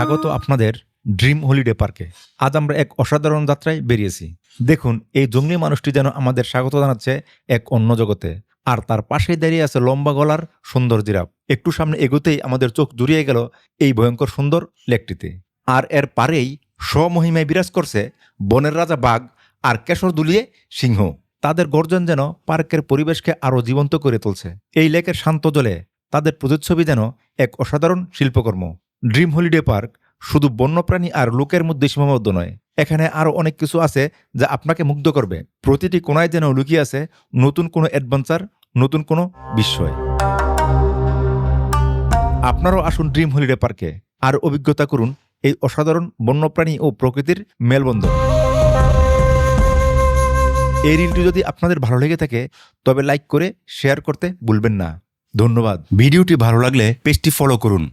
স্বাগত আপনাদের dream holiday পার্কে। আজ আমরা এক অসাধারণ যাত্রায় বেরিয়েছি। দেখুন, এই জঙ্গলি মানুষটি যেন আমাদের স্বাগত জানাচ্ছে এক অন্য জগতে। আর তার পাশেই দাঁড়িয়ে আছে লম্বা গলার সুন্দর জিরাফ। একটু সামনে এগোতেই আমাদের চোখ জুড়িয়ে গেল এই ভয়ঙ্কর সুন্দর লেকটিতে। আর এর পারেই স্বমহিমায় বিরাজ করছে বনের রাজা বাঘ আর কেশর দুলিয়ে সিংহ। তাদের গর্জন যেন পার্কের পরিবেশকে আরও জীবন্ত করে তুলছে। এই লেকের শান্ত জলে তাদের প্রতিচ্ছবি যেন এক অসাধারণ শিল্পকর্ম। ড্রিম হলিডে পার্ক শুধু বন্যপ্রাণী আর লোকের মধ্যে সীমাবদ্ধ নয়, এখানে আরও অনেক কিছু আছে যা আপনাকে মুগ্ধ করবে। প্রতিটি কোণায় যেন লুকিয়ে আছে নতুন কোনো অ্যাডভেঞ্চার, নতুন কোনো বিস্ময়। আপনারাও আসুন ড্রিম হলিডে পার্কে আর অভিজ্ঞতা করুন এই অসাধারণ বন্যপ্রাণী ও প্রকৃতির মেলবন্ধন। এই রিলটি যদি আপনাদের ভালো লেগে থাকে তবে লাইক করে শেয়ার করতে ভুলবেন না। ধন্যবাদ। ভিডিওটি ভালো লাগলে পেজটি ফলো করুন।